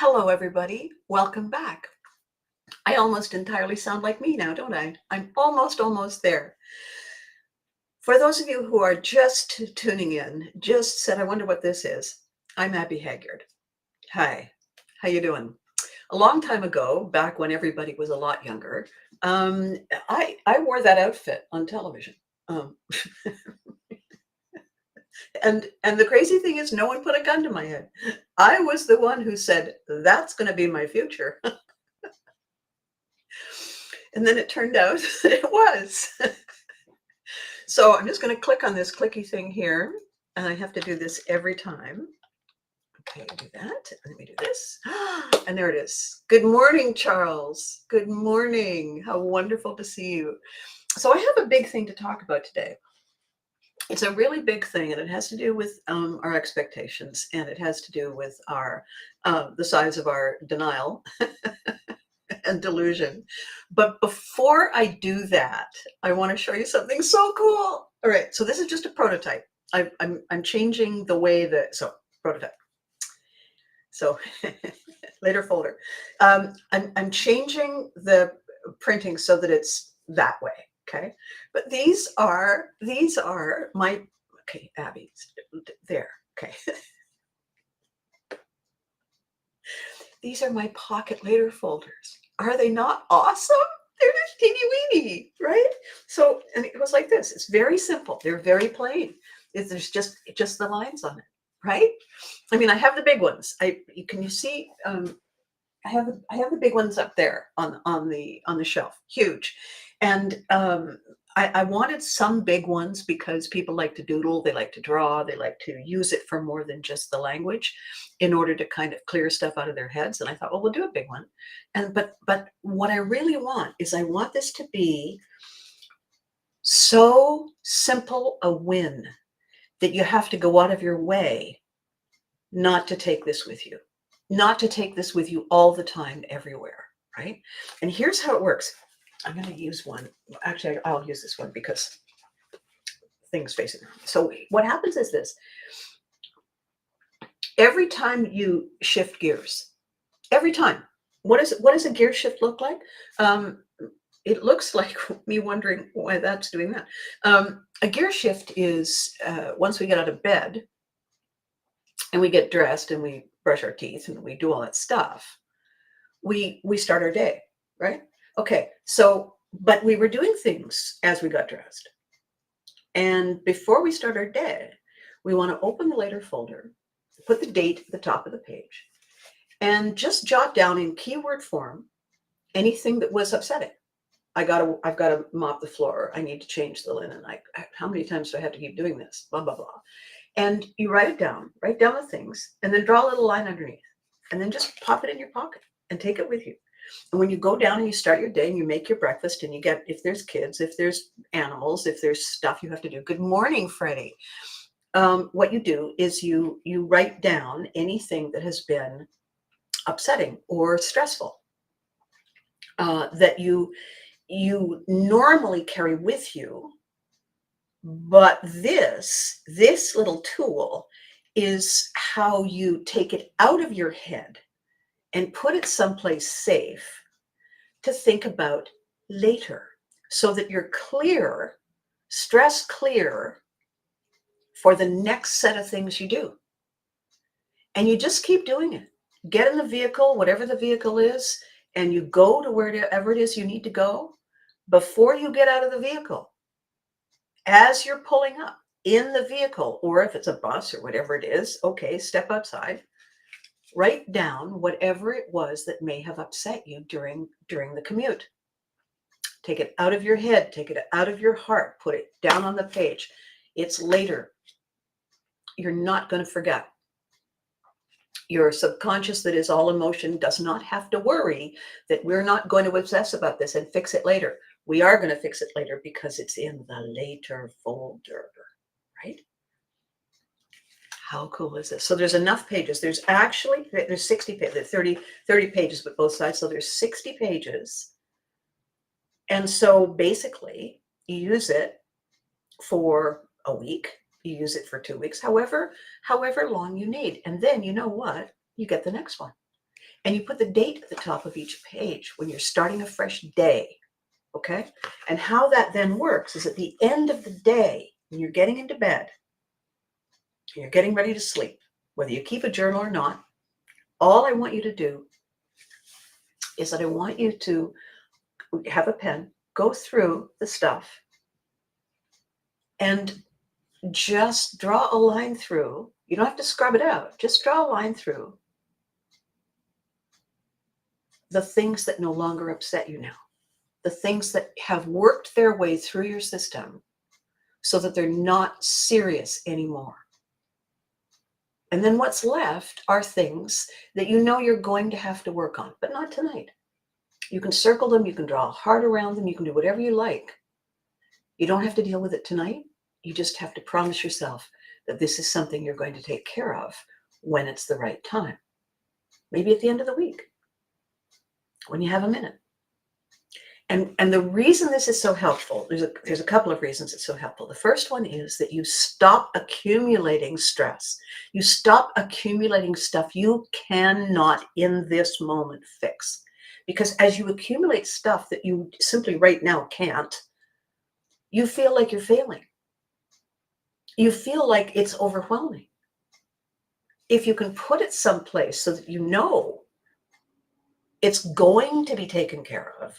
Hello, everybody. Welcome back. I almost entirely sound like me now, don't I? I'm almost there. For those of you who are just tuning in, just said, I wonder what this is. I'm Abby Haggard. Hi, how you doing? A long time ago, back when everybody was a lot younger, I wore that outfit on television. Um, and the crazy thing is, no one put a gun to my head. I was the one who said, that's going to be my future. And then it turned out that it was. So I'm just going to click on this clicky thing here. And I have to do this every time. Okay, do that. Let me do this. And there it is. Good morning, Charles. Good morning. How wonderful to see you. So I have a big thing to talk about today. It's a really big thing, and it has to do with our expectations, and it has to do with our the size of our denial and delusion. But before I do that, I want to show you something so cool. All right, so this is just a prototype. I'm changing the way that, so prototype. So later folder. I'm changing the printing so that it's that way. Okay, but these are my, okay, Abby, there. Okay, these are my pocket later folders. Are they not awesome? They're just teeny weeny, right? So, and it goes like this. It's very simple. They're very plain. There's just the lines on it, right? I mean, I have the big ones. Can you see? I have the big ones up there on the shelf, huge, and I wanted some big ones because people like to doodle, they like to draw, they like to use it for more than just the language, in order to kind of clear stuff out of their heads. And I thought, well, we'll do a big one, and but what I really want is I want this to be so simple a win that you have to go out of your way not to take this with you, not to take this with you all the time, everywhere, right? And here's how it works. I'm going to use one. Actually, I'll use this one because things facing. So what happens is this. Every time you shift gears, every time, what does a gear shift look like? It looks like me wondering why that's doing that. A gear shift is once we get out of bed and we get dressed and we brush our teeth and we do all that stuff, we start our day, right? Okay, so but we were doing things as we got dressed. And before we start our day, we want to open the later folder, put the date at the top of the page, and just jot down in keyword form anything that was upsetting. I've got to mop the floor. I need to change the linen. How many times do I have to keep doing this? Blah, blah, blah. And you write down the things, and then draw a little line underneath, and then just pop it in your pocket and take it with you. And when you go down and you start your day and you make your breakfast and you get, if there's kids, if there's animals, if there's stuff you have to do. Good morning, Freddie. What you do is you write down anything that has been upsetting or stressful that you normally carry with you. But this little tool is how you take it out of your head and put it someplace safe to think about later, so that you're clear, stress clear for the next set of things you do. And you just keep doing it. Get in the vehicle, whatever the vehicle is, and you go to wherever it is you need to go. Before you get out of the vehicle, as you're pulling up in the vehicle, or if it's a bus or whatever it is, okay, step outside, write down whatever it was that may have upset you during the commute. Take it out of your head, take it out of your heart, put it down on the page. It's later. You're not going to forget. Your subconscious, that is all emotion, does not have to worry that we're not going to obsess about this and fix it later. We are going to fix it later because it's in the later folder, right? How cool is this? So there's enough pages. There's 60 pages, 30 pages with both sides. So there's 60 pages. And so basically you use it for a week, you use it for 2 weeks, however long you need. And then you know what? You get the next one. and you put the date at the top of each page when you're starting a fresh day. Okay? And how that then works is at the end of the day, when you're getting into bed, you're getting ready to sleep, whether you keep a journal or not, all I want you to do is that I want you to have a pen, go through the stuff, and just draw a line through. You don't have to scrub it out. Just draw a line through the things that no longer upset you now, the things that have worked their way through your system so that they're not serious anymore. And then what's left are things that you know you're going to have to work on, but not tonight. You can circle them, you can draw a heart around them, you can do whatever you like. You don't have to deal with it tonight. You just have to promise yourself that this is something you're going to take care of when it's the right time. Maybe at the end of the week, when you have a minute. And the reason this is so helpful, there's a couple of reasons it's so helpful. The first one is that you stop accumulating stress. You stop accumulating stuff you cannot in this moment fix. Because as you accumulate stuff that you simply right now can't, you feel like you're failing. You feel like it's overwhelming. If you can put it someplace so that you know it's going to be taken care of,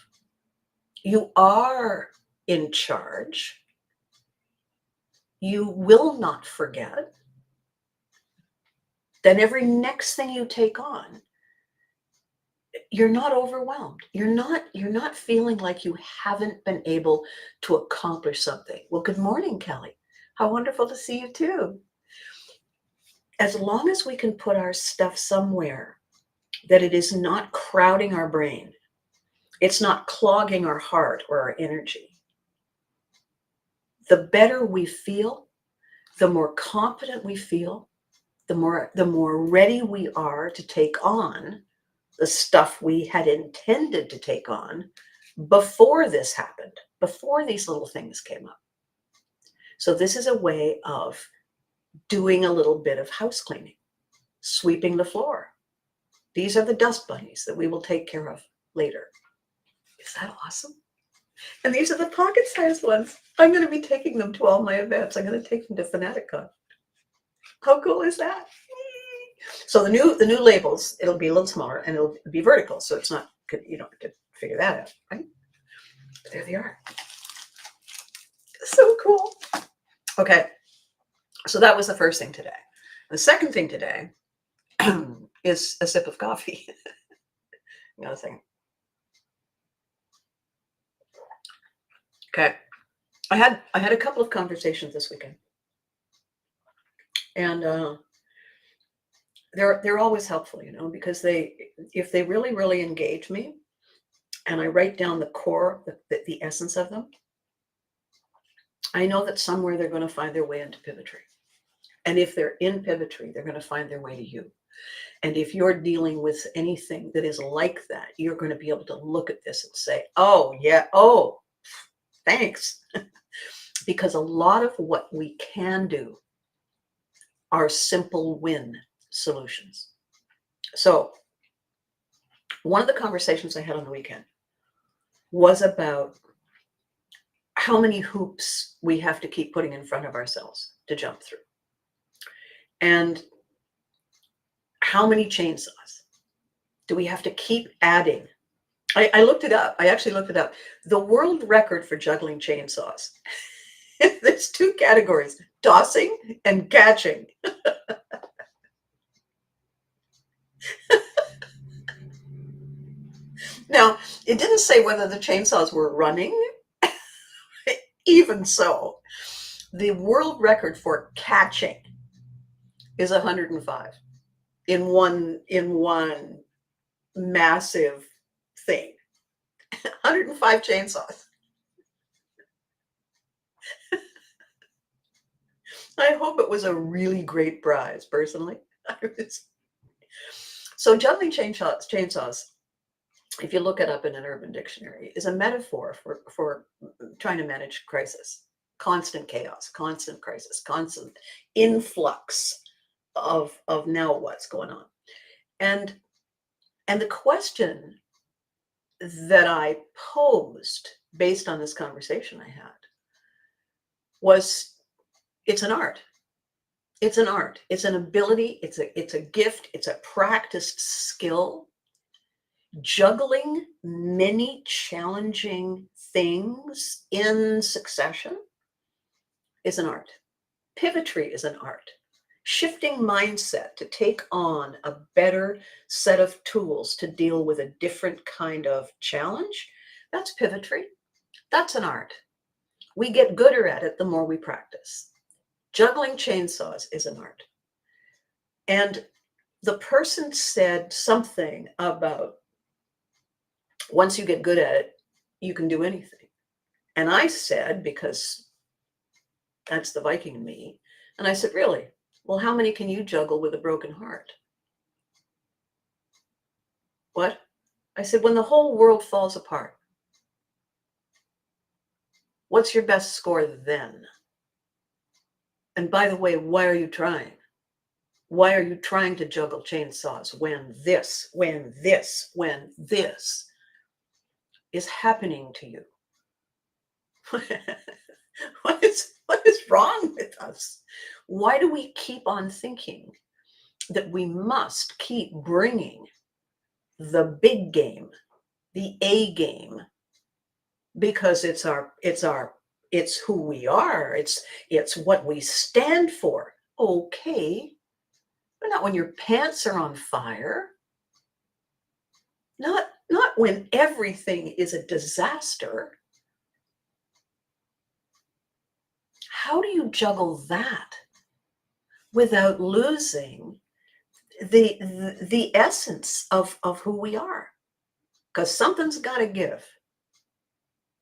you are in charge, you will not forget, then every next thing you take on, you're not overwhelmed. You're not feeling like you haven't been able to accomplish something. Well, good morning, Kelly. How wonderful to see you too. As long as we can put our stuff somewhere that it is not crowding our brain, it's not clogging our heart or our energy, the better we feel, the more confident we feel, the more ready we are to take on the stuff we had intended to take on before this happened, before these little things came up. So this is a way of doing a little bit of house cleaning, sweeping the floor. These are the dust bunnies that we will take care of later. Is that awesome? And these are the pocket-sized ones. I'm going to be taking them to all my events. I'm going to take them to Fanaticon. How cool is that? So the new labels, it'll be a little smaller and it'll be vertical, so it's not, you don't have to figure that out, right? But there they are. So cool. Okay, so that was the first thing today. The second thing today is a sip of coffee. Another thing. Okay, I had a couple of conversations this weekend, and they're always helpful, because if they really engage me, and I write down the core, the essence of them, I know that somewhere they're going to find their way into Pivotry. And if they're in Pivotry, they're going to find their way to you. And if you're dealing with anything that is like that, you're going to be able to look at this and say, oh, yeah, oh, thanks. Because a lot of what we can do are simple win solutions. So one of the conversations I had on the weekend was about how many hoops we have to keep putting in front of ourselves to jump through. And how many chainsaws do we have to keep adding? I looked it up. I actually looked it up. The world record for juggling chainsaws, there's two categories, tossing and catching. Now, it didn't say whether the chainsaws were running. Even so, the world record for catching is 105 in one massive thing. 105 chainsaws. I hope it was a really great prize, personally. So juggling chainsaws, if you look it up in an urban dictionary, is a metaphor for trying to manage crisis, constant chaos, constant crisis, constant influx of now what's going on. And And the question that I posed based on this conversation I had was, it's an art. It's an art. It's an ability. It's a gift. It's a practiced skill. Juggling many challenging things in succession is an art. Pivotry is an art. Shifting mindset to take on a better set of tools to deal with a different kind of challenge, that's pivotry. That's an art. We get gooder at it the more we practice. Juggling chainsaws is an art. And the person said something about, once you get good at it, you can do anything. And I said, because that's the Viking in me, and I said, really? Well, how many can you juggle with a broken heart? What? I said, when the whole world falls apart, what's your best score then? And by the way, why are you trying? Why are you trying to juggle chainsaws when this is happening to you? What is wrong with us? Why do we keep on thinking that we must keep bringing the big game, the A game, because it's who we are, it's what we stand for? Okay, but not when your pants are on fire. Not when everything is a disaster. How do you juggle that without losing the essence of who we are? Because something's got to give.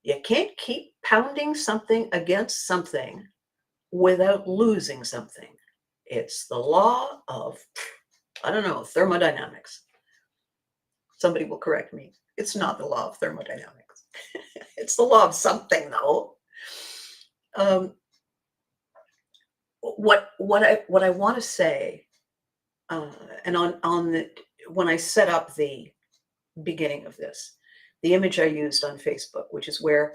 You can't keep pounding something against something without losing something. It's the law of, I don't know, thermodynamics. Somebody will correct me. It's not the law of thermodynamics. It's the law of something, though. What I want to say, and when I set up the beginning of this, the image I used on Facebook, which is where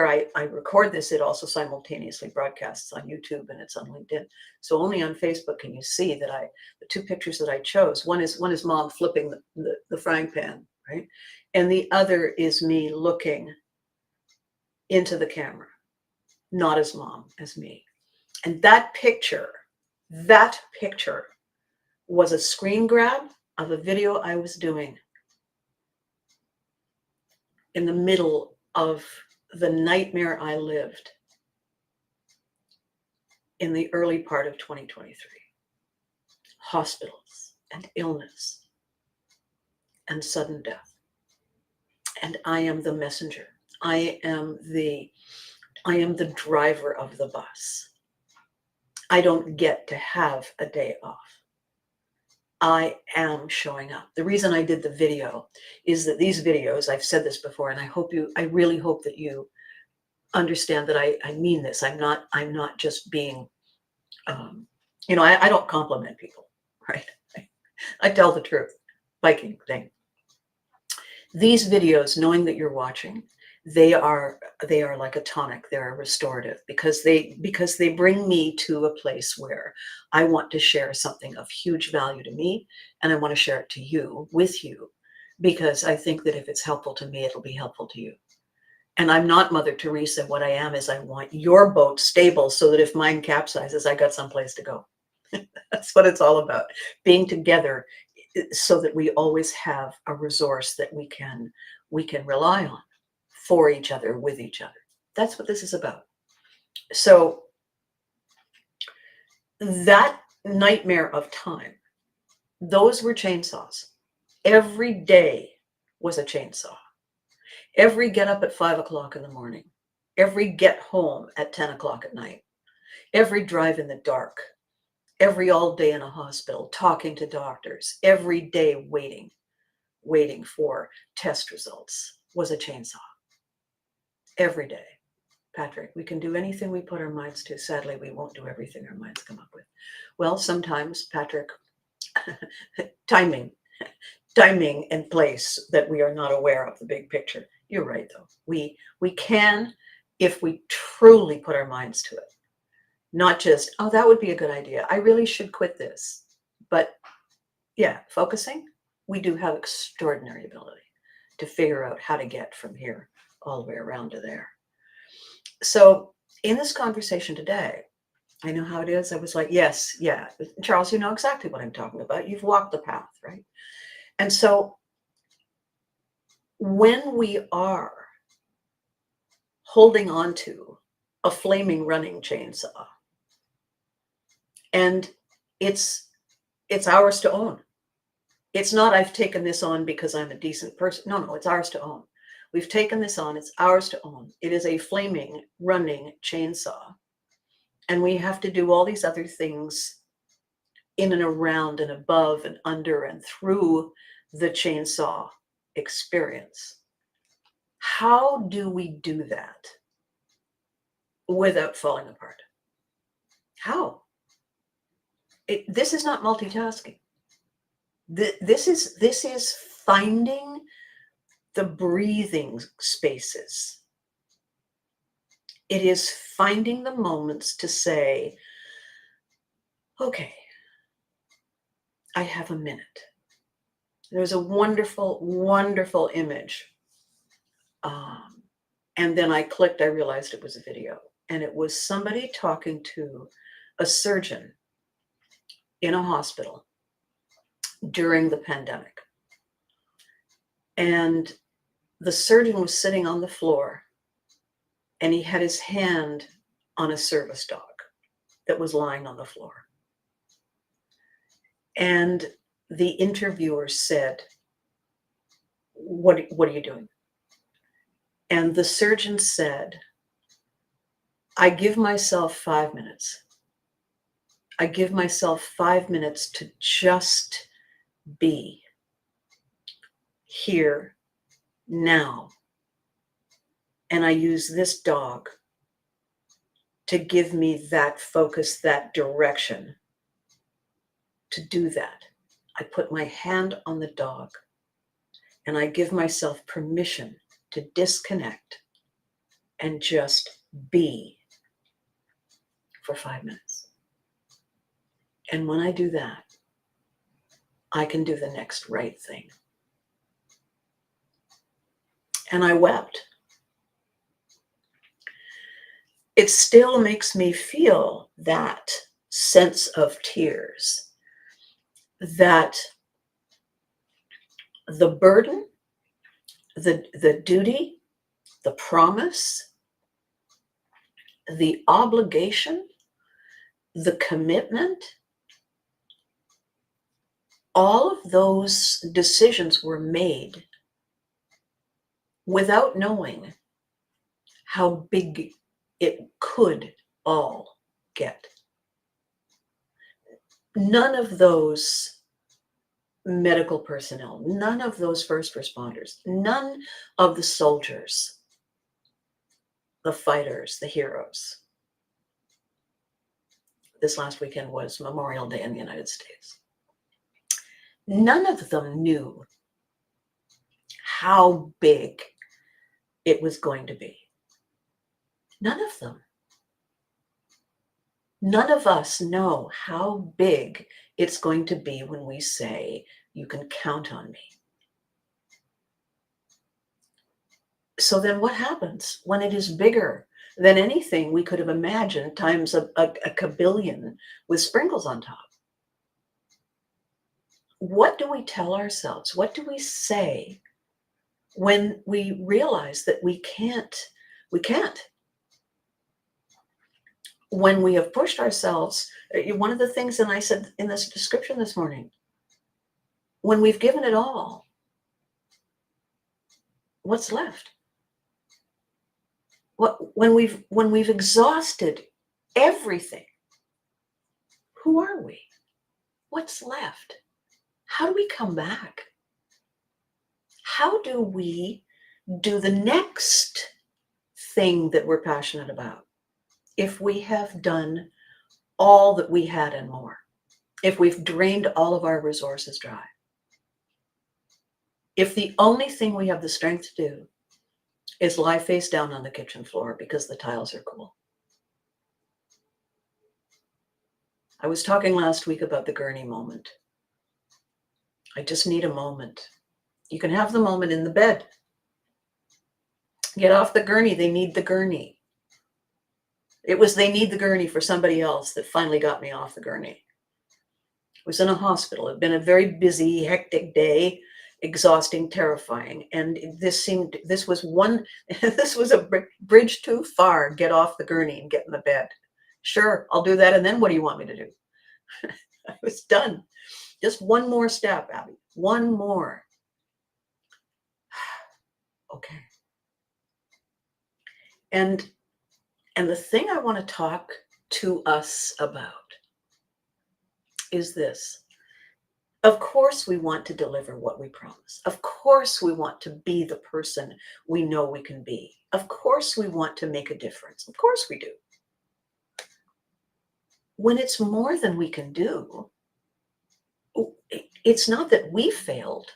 I record this. It also simultaneously broadcasts on YouTube and it's on LinkedIn. So only on Facebook can you see that the two pictures that I chose. One is mom flipping the frying pan, right? And the other is me looking into the camera, not as mom, as me. And that picture was a screen grab of a video I was doing in the middle of the nightmare I lived in the early part of 2023. Hospitals and illness and sudden death. And I am the messenger. I am the driver of the bus. I don't get to have a day off. I am showing up. The reason I did the video is that these videos, I've said this before, and I really hope that you understand that I mean this. I'm not just being, I don't compliment people, right? I tell the truth. Viking thing. These videos, knowing that you're watching, they are like a tonic. They're a restorative because they bring me to a place where I want to share something of huge value to me, and I want to share it to you, with you, because I think that if it's helpful to me, it'll be helpful to you. And I'm not Mother Teresa. What I am is I want your boat stable so that if mine capsizes, I got someplace to go. That's what it's all about. Being together so that we always have a resource that we can rely on for each other, with each other. That's what this is about. So that nightmare of time, those were chainsaws. Every day was a chainsaw. Every get up at 5 o'clock in the morning, every get home at 10 o'clock at night, every drive in the dark, every all day in a hospital, talking to doctors, every day waiting for test results was a chainsaw. Every day. Patrick, we can do anything we put our minds to. Sadly, we won't do everything our minds come up with. Well, sometimes, Patrick, timing. timing and place that we are not aware of the big picture. You're right, though. We can, if we truly put our minds to it. Not just, oh, that would be a good idea. I really should quit this. But yeah, focusing, we do have extraordinary ability to figure out how to get from here all the way around to there. So in this conversation today, I know how it is. I was like, yes, yeah, Charles, you know exactly what I'm talking about. You've walked the path, right? And so when we are holding on to a flaming running chainsaw, and it's ours to own. It's not, I've taken this on because I'm a decent person. No, it's ours to own. We've taken this on. It's ours to own. It is a flaming, running chainsaw. And we have to do all these other things in and around and above and under and through the chainsaw experience. How do we do that without falling apart? How? This is not multitasking. This is finding the breathing spaces. It is finding the moments to say, okay, I have a minute. There's a wonderful, wonderful image. And then I clicked, I realized it was a video. And it was somebody talking to a surgeon in a hospital during the pandemic. And the surgeon was sitting on the floor and he had his hand on a service dog that was lying on the floor. And the interviewer said, what are you doing? And the surgeon said, I give myself 5 minutes. I give myself 5 minutes to just be here now. And I use this dog to give me that focus, that direction to do that. I put my hand on the dog and I give myself permission to disconnect and just be for 5 minutes. And when I do that, I can do the next right thing. And I wept. It still makes me feel that sense of tears, that the burden, the duty, the promise, the obligation, the commitment, all of those decisions were made without knowing how big it could all get. None of those medical personnel, none of those first responders, none of the soldiers, the fighters, the heroes. This last weekend was Memorial Day in the United States. None of them knew how big it was going to be. None of them. None of us know how big it's going to be when we say, you can count on me. So then what happens when it is bigger than anything we could have imagined times a kabillion with sprinkles on top? What do we tell ourselves? What do we say when we realize that we can't? When we have pushed ourselves, one of the things, and I said in this description this morning, when we've given it all, what's left? When we've exhausted everything, who are we? What's left? How do we come back? How do we do the next thing that we're passionate about if we have done all that we had and more? If we've drained all of our resources dry? If the only thing we have the strength to do is lie face down on the kitchen floor because the tiles are cool. I was talking last week about the gurney moment. I just need a moment. You can have the moment in the bed. Get off the gurney. They need the gurney. It was they need the gurney for somebody else that finally got me off the gurney. I was in a hospital. It had been a very busy, hectic day, exhausting, terrifying. And this was a bridge too far. Get off the gurney and get in the bed. Sure, I'll do that. And then what do you want me to do? I was done. Just one more step, Abby. One more. Okay. And the thing I want to talk to us about is this. Of course, we want to deliver what we promise. Of course, we want to be the person we know we can be. Of course, we want to make a difference. Of course, we do. When it's more than we can do, it's not that we failed.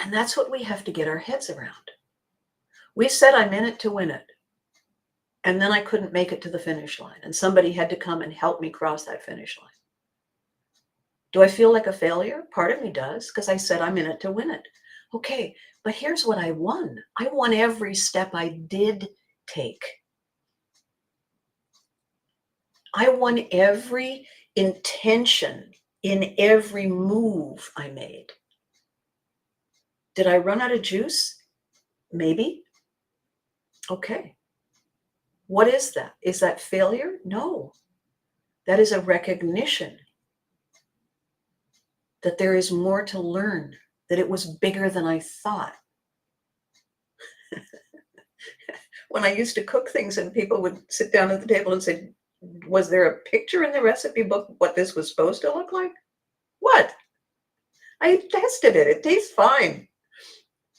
And that's what we have to get our heads around. We said, I'm in it to win it. And then I couldn't make it to the finish line. And somebody had to come and help me cross that finish line. Do I feel like a failure? Part of me does, because I said I'm in it to win it. Okay, but here's what I won. I won every step I did take. I won every intention in every move I made. Did I run out of juice? Maybe. Okay. What is that? Is that failure? No. That is a recognition that there is more to learn, that it was bigger than I thought. When I used to cook things and people would sit down at the table and say, was there a picture in the recipe book what this was supposed to look like? What? I tested it. It tastes fine.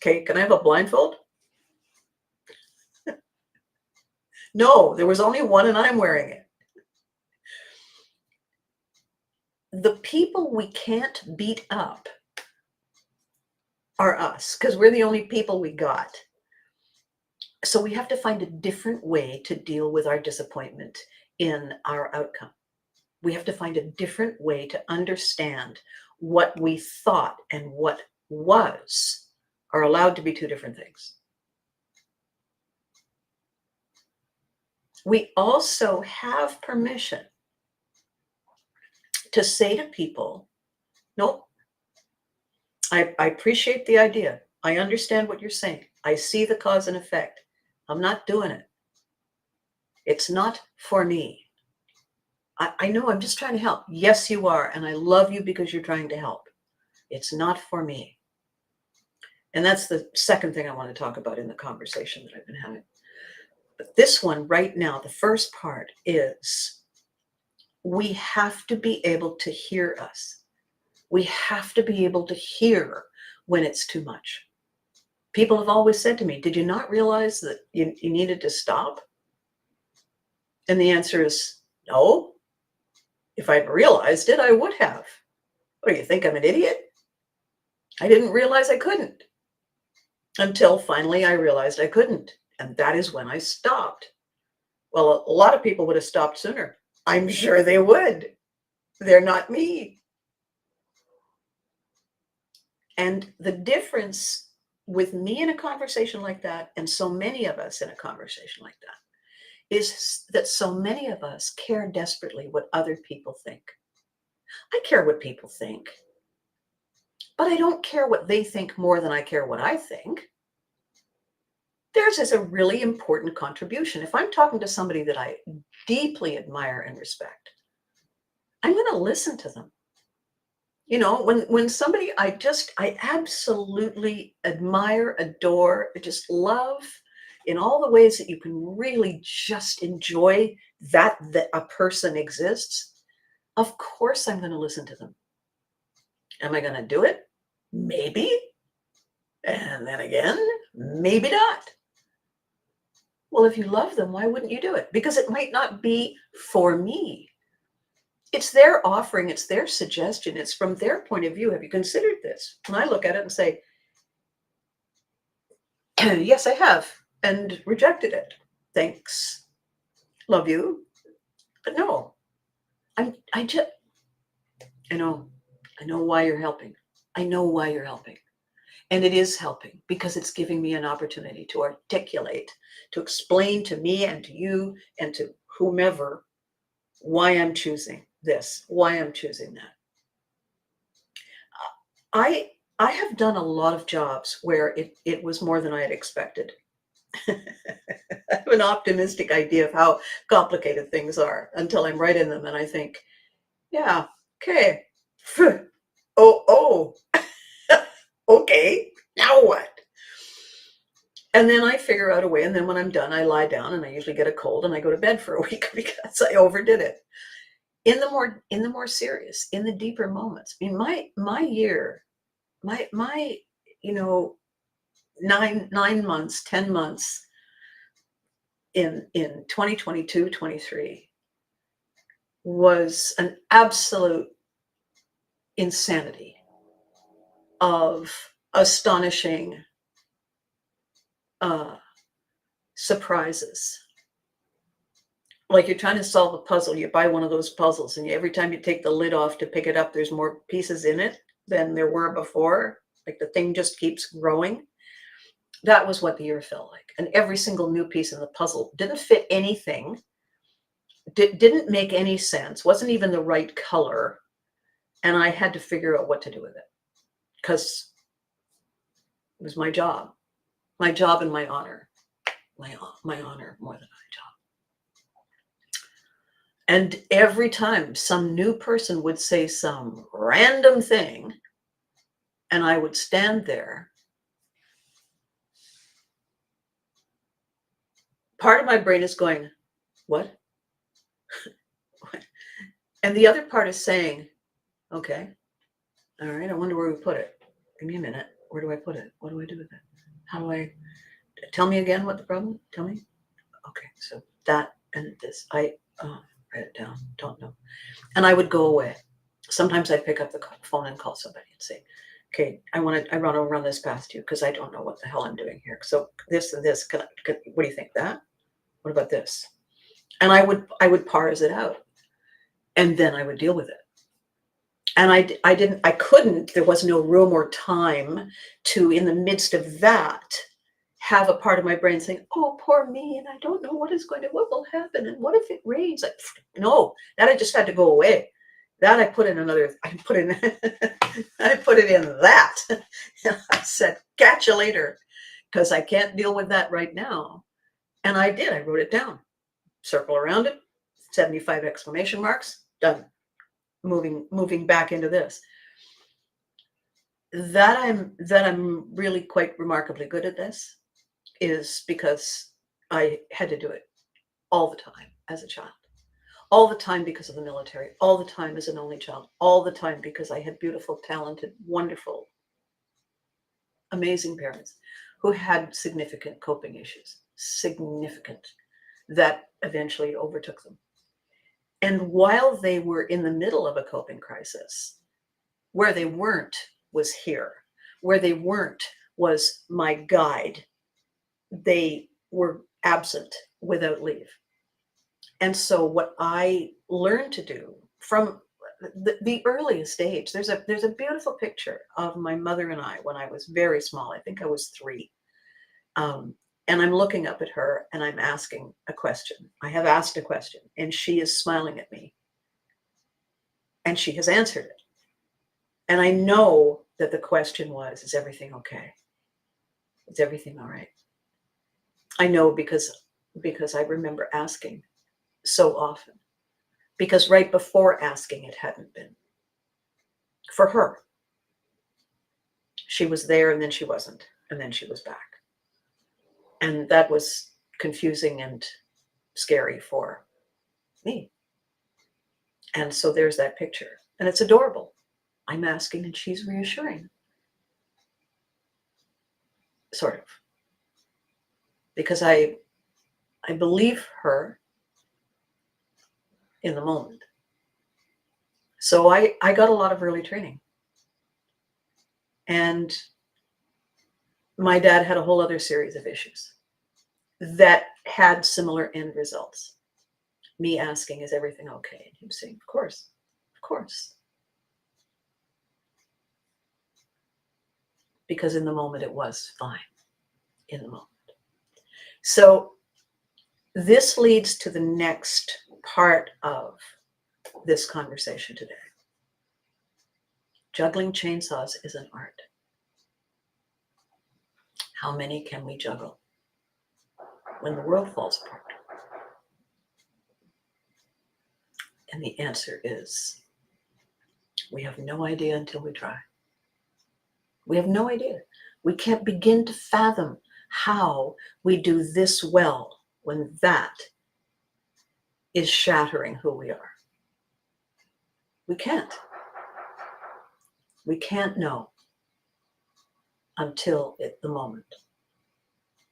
Okay, can I have a blindfold? No, there was only one and I'm wearing it. The people we can't beat up are us, because we're the only people we got. So we have to find a different way to deal with our disappointment in our outcome. We have to find a different way to understand what we thought and what was are allowed to be two different things. We also have permission to say to people, nope, I appreciate the idea. I understand what you're saying. I see the cause and effect. I'm not doing it. It's not for me. I know I'm just trying to help. Yes, you are. And I love you because you're trying to help. It's not for me. And that's the second thing I want to talk about in the conversation that I've been having. But this one right now, the first part is we have to be able to hear us. We have to be able to hear when it's too much. People have always said to me, did you not realize that you needed to stop? And the answer is no. If I'd realized it, I would have. What, do you think I'm an idiot? I didn't realize I couldn't until finally I realized I couldn't. And that is when I stopped. Well, a lot of people would have stopped sooner. I'm sure they would. They're not me. And the difference with me in a conversation like that, and so many of us in a conversation like that, is that so many of us care desperately what other people think. I care what people think, but I don't care what they think more than I care what I think. Theirs is a really important contribution. If I'm talking to somebody that I deeply admire and respect, I'm going to listen to them. You know, when somebody I absolutely admire, adore, just love in all the ways that you can really just enjoy that a person exists, of course I'm going to listen to them. Am I going to do it? Maybe. And then again, maybe not. Well, if you love them, why wouldn't you do it? Because it might not be for me. It's their offering, it's their suggestion, it's from their point of view. Have you considered this? And I look at it and say, yes, I have, and rejected it. Thanks. Love you. But no, I just, I know, I know why you're helping. I know why you're helping. And it is helping because it's giving me an opportunity to articulate, to explain to me and to you and to whomever why I'm choosing this, why I'm choosing that. I I have done a lot of jobs where it was more than I had expected. I have an optimistic idea of how complicated things are until I'm right in them and I think, yeah, okay. Oh, okay. Now what? And then I figure out a way, and then when I'm done, I lie down and I usually get a cold and I go to bed for a week because I overdid it. In the more serious, in the deeper moments. I mean, my year, my you know, 9 months, 10 months in 2022, 23 was an absolute insanity of astonishing uh, surprises. Like you're trying to solve a puzzle, you buy one of those puzzles, and every time you take the lid off to pick it up, there's more pieces in it than there were before. Like the thing just keeps growing. That was what the year felt like. And every single new piece in the puzzle didn't fit anything, didn't make any sense, wasn't even the right color. And I had to figure out what to do with it because it was my job and my honor, my honor more than my job. And every time some new person would say some random thing, and I would stand there, part of my brain is going, what? And the other part is saying, okay, all right, I wonder where we put it. Give me a minute. Where do I put it? What do I do with it? How do I, tell me again what the problem? Tell me. Okay, so that and this. I write it down. Don't know. And I would go away. Sometimes I'd pick up the phone and call somebody and say, okay, I want to run this past you because I don't know what the hell I'm doing here. So this and this, what do you think that? What about this? And I would parse it out, and then I would deal with it. And I couldn't, there was no room or time to, in the midst of that, have a part of my brain saying, oh, poor me, and I don't know what will happen, and what if it rains? Like, no, that I just had to go away. That I put in I put it in that. And I said, catch you later, because I can't deal with that right now. And I did, I wrote it down, circle around it, 75 exclamation marks, done. Moving back into this. That I'm really quite remarkably good at this is because I had to do it all the time as a child, all the time because of the military, all the time as an only child, all the time because I had beautiful, talented, wonderful, amazing parents who had significant coping issues, significant, that eventually overtook them. And while they were in the middle of a coping crisis, where they weren't was here. Where they weren't was my guide. They were absent without leave. And so what I learned to do from the earliest age, there's a beautiful picture of my mother and I when I was very small. I think I was 3. Um, and I'm looking up at her and I'm asking a question. I have asked a question and she is smiling at me and she has answered it. And I know that the question was, is everything okay? Is everything all right? I know because I remember asking so often. Because right before asking, it hadn't been. For her. She was there and then she wasn't. And then she was back. And that was confusing and scary for me. And so there's that picture. And it's adorable. I'm asking and she's reassuring. Sort of. Because I believe her in the moment. So I got a lot of early training. And my dad had a whole other series of issues that had similar end results. Me asking, is everything okay? And him saying, of course, of course. Because in the moment it was fine, in the moment. So this leads to the next part of this conversation today. Juggling chainsaws is an art. How many can we juggle when the world falls apart? And the answer is, we have no idea until we try. We have no idea. We can't begin to fathom how we do this well when that is shattering who we are. We can't. We can't know until the moment.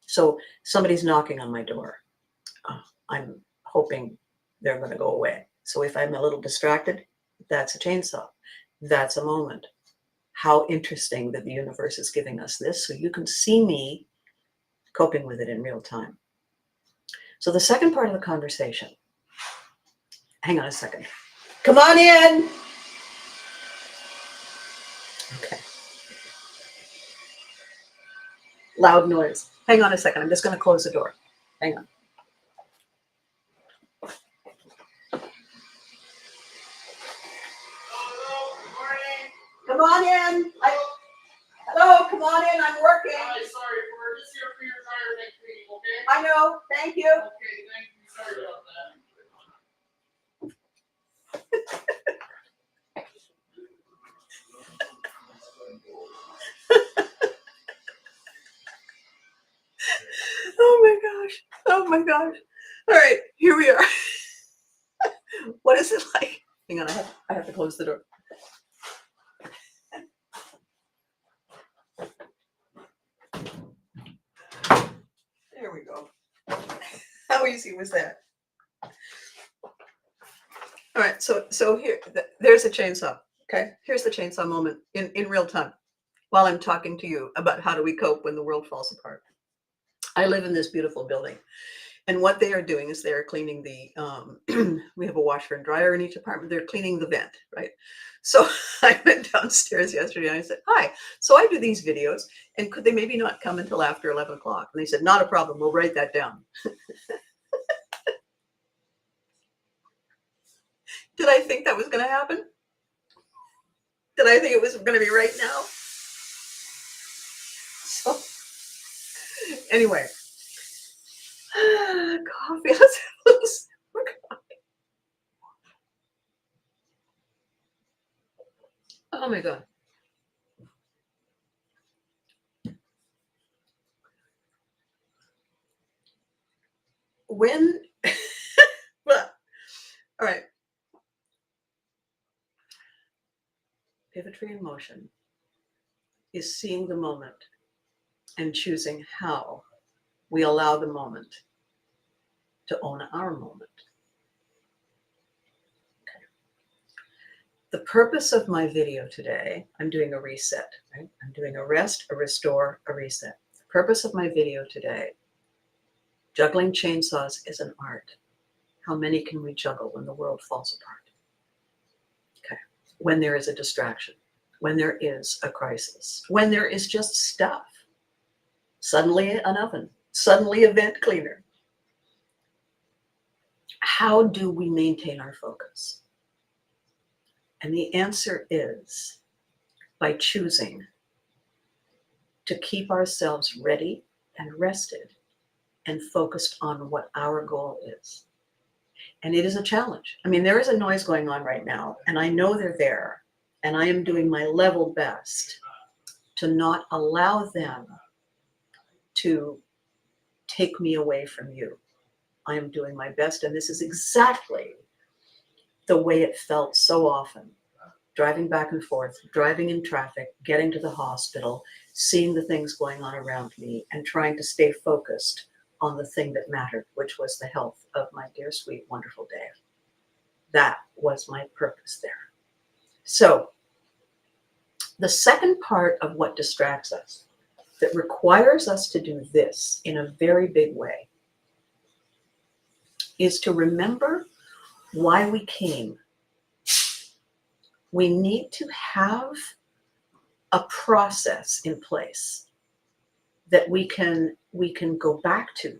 So somebody's knocking on my door. I'm hoping they're going to go away. So if I'm a little distracted, that's a chainsaw. That's a moment. How interesting that the universe is giving us this so you can see me coping with it in real time. So the second part of the conversation, hang on a second. Come on in. Okay. Loud noise. Hang on a second. I'm just going to close the door. Hang on. Come on in. Hello, come on in. I'm working. Hi, sorry, we're just here for your tire next meeting, okay? I know. Thank you. Okay, thank you. Sorry about that. Oh my gosh. Oh my gosh. All right, here we are. What is it like? Hang on, I have to close the door. There we go. How easy was that? All right, so here, there's a chainsaw. Okay, here's the chainsaw moment in real time while I'm talking to you about how do we cope when the world falls apart. I live in this beautiful building, and what they are doing is they are cleaning the. We have a washer and dryer in each apartment. They're cleaning the vent, right? So I went downstairs yesterday and I said, "Hi, so I do these videos, and could they maybe not come until after 11 o'clock?" And they said, "Not a problem. We'll write that down." Did I think that was going to happen? Did I think it was going to be right now? So anyway, coffee. Let's have a little sip of coffee. Oh my God. When, well, all right. Pivotry in motion is seeing the moment and choosing how we allow the moment to own our moment. Okay. The purpose of my video today, I'm doing a reset, right? I'm doing a rest, a restore, a reset. The purpose of my video today, juggling chainsaws is an art. How many can we juggle when the world falls apart? Okay. When there is a distraction, when there is a crisis, when there is just stuff, suddenly an oven, suddenly a vent cleaner. How do we maintain our focus? And the answer is by choosing to keep ourselves ready and rested and focused on what our goal is. And it is a challenge. I mean, there is a noise going on right now, and I know they're there, and I am doing my level best to not allow them to take me away from you. I am doing my best, and this is exactly the way it felt so often, driving back and forth, driving in traffic, getting to the hospital, seeing the things going on around me, and trying to stay focused on the thing that mattered, which was the health of my dear, sweet, wonderful Dave. That was my purpose there. So the second part of what distracts us, that requires us to do this in a very big way, is to remember why we came. We need to have a process in place that we can go back to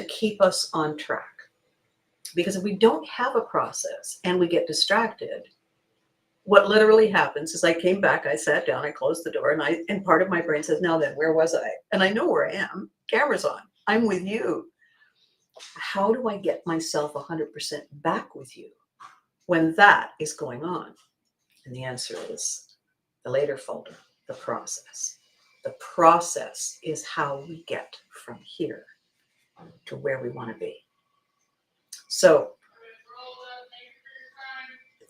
keep us on track. Because if we don't have a process and we get distracted, what literally happens is I came back, I sat down, I closed the door, and part of my brain says, now then, where was I? And I know where I am. Camera's on. I'm with you. How do I get myself 100% back with you when that is going on? And the answer is the later folder, the process. The process is how we get from here to where we want to be. So,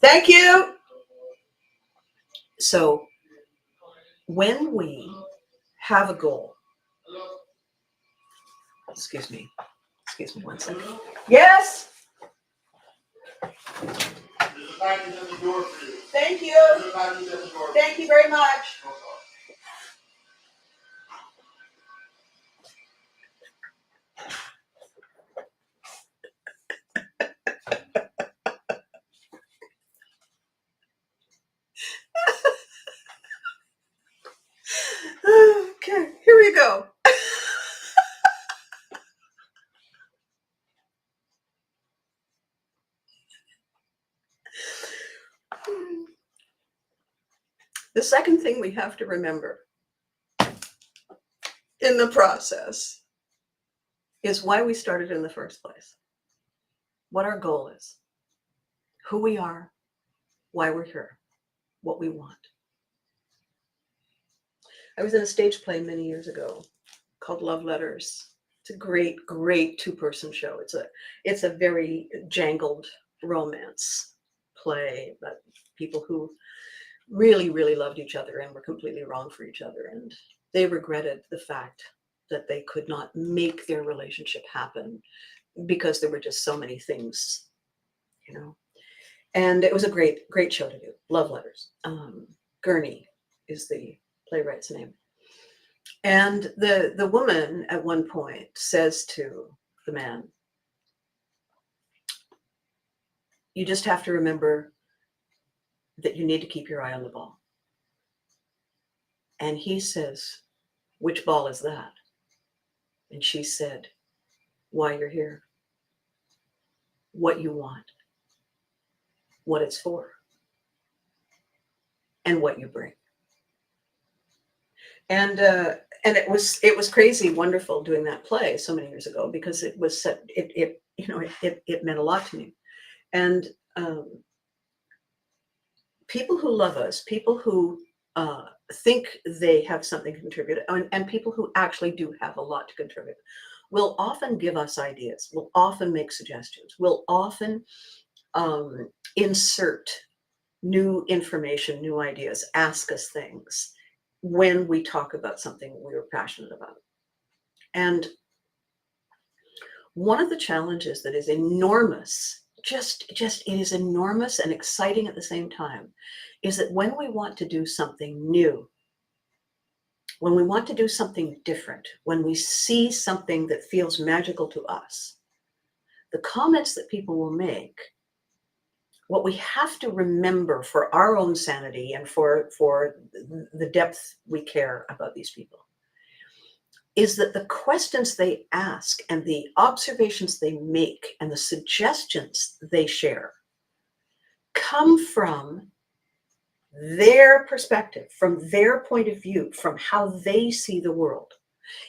thank you. So, when we have a goal, excuse me 1 second. Yes. Thank you. Thank you very much. Okay, here we go. The second thing we have to remember in the process is why we started in the first place, what our goal is, who we are, why we're here, what we want. I was in a stage play many years ago called Love Letters. It's a great, great two-person show. It's a very jangled romance play about people who really, really loved each other and were completely wrong for each other. And they regretted the fact that they could not make their relationship happen because there were just so many things, you know. And it was a great, great show to do. Love Letters. Gurney is the playwright's name. And the woman at one point says to the man, you just have to remember that you need to keep your eye on the ball. And he says, which ball is that? And she said, why you're here, what you want, what it's for, and what you bring. And it was crazy, wonderful doing that play so many years ago, because it was it meant a lot to me. And people who love us, people who think they have something to contribute, and people who actually do have a lot to contribute, will often give us ideas, will often make suggestions, will often insert new information, new ideas, ask us things when we talk about something we were passionate about. And one of the challenges that is enormous, it is enormous and exciting at the same time, is that when we want to do something new, when we want to do something different, when we see something that feels magical to us, the comments that people will make, what we have to remember for our own sanity and for the depth we care about these people, is that the questions they ask and the observations they make and the suggestions they share come from their perspective, from their point of view, from how they see the world.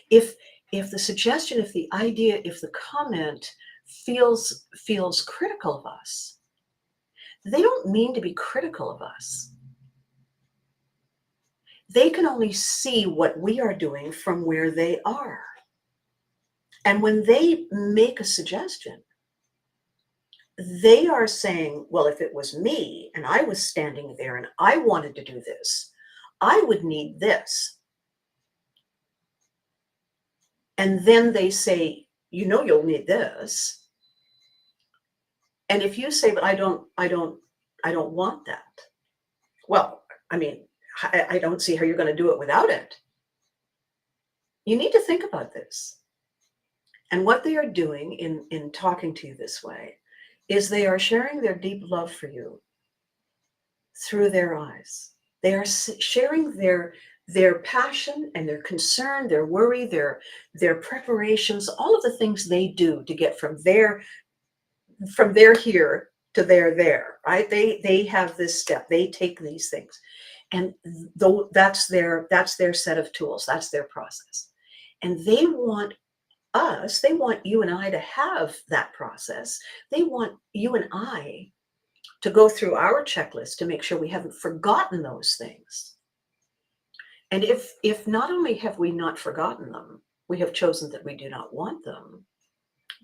If the suggestion, if the idea, if the comment feels critical of us, they don't mean to be critical of us. They can only see what we are doing from where they are. And when they make a suggestion, they are saying, well, if it was me and I was standing there and I wanted to do this, I would need this. And then they say, you'll need this. And if you say, but I don't I don't want that. Well, I mean, I don't see how you're going to do it without it. You need to think about this. And what they are doing in talking to you this way is they are sharing their deep love for you through their eyes. They are sharing their passion and their concern, their worry, their preparations, all of the things they do to get from their here to their there, right? They have this step. They take these things, and though that's their set of tools. That's their process, and they want they want you and I to have that process. They want you and I to go through our checklist to make sure we haven't forgotten those things. And if not only have we not forgotten them, we have chosen that we do not want them,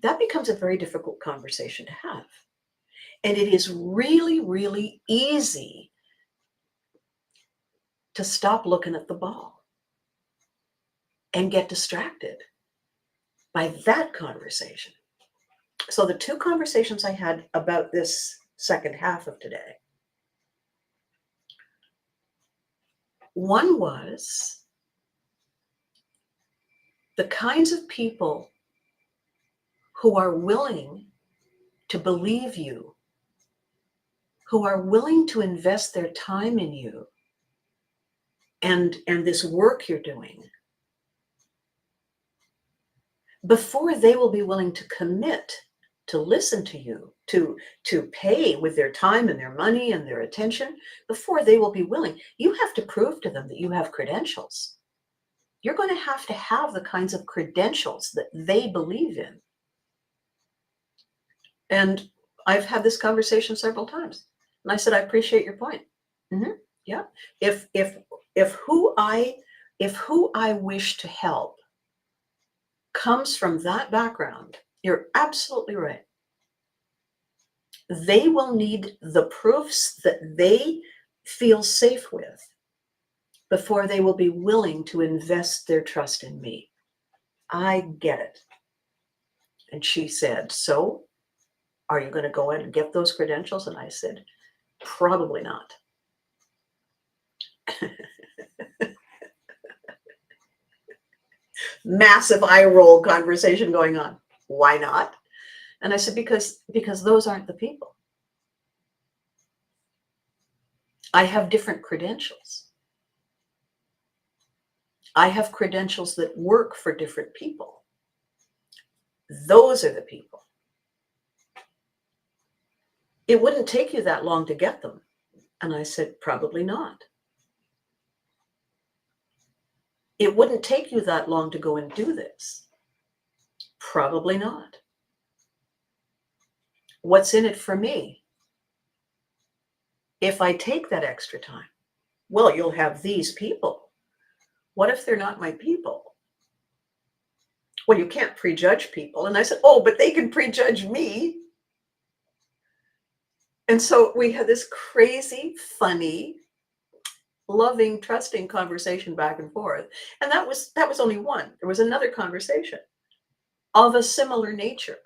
that becomes a very difficult conversation to have. And it is really, really easy to stop looking at the ball and get distracted by that conversation. So the two conversations I had about this second half of today, one was the kinds of people who are willing to believe you, who are willing to invest their time in you and this work you're doing, before they will be willing to commit to listen to you, to pay with their time and their money and their attention, before they will be willing. You have to prove to them that you have credentials. You're going to have the kinds of credentials that they believe in. And I've had this conversation several times. And I said, I appreciate your point. Yeah. If who I wish to help comes from that background, you're absolutely right. They will need the proofs that they feel safe with before they will be willing to invest their trust in me. I get it. And she said, so are you going to go in and get those credentials? And I said, probably not. Massive eye roll conversation going on. Why not? And I said, because those aren't the people. I have different credentials. I have credentials that work for different people. Those are the people. It wouldn't take you that long to get them. And I said, probably not. It wouldn't take you that long to go and do this. Probably not. What's in it for me if I take that extra time? Well, you'll have these people. What if they're not my people? Well, you can't prejudge people. And I said, oh, but they can prejudge me. And so we had this crazy, funny, loving, trusting conversation back and forth. And that was only one. There was another conversation of a similar nature.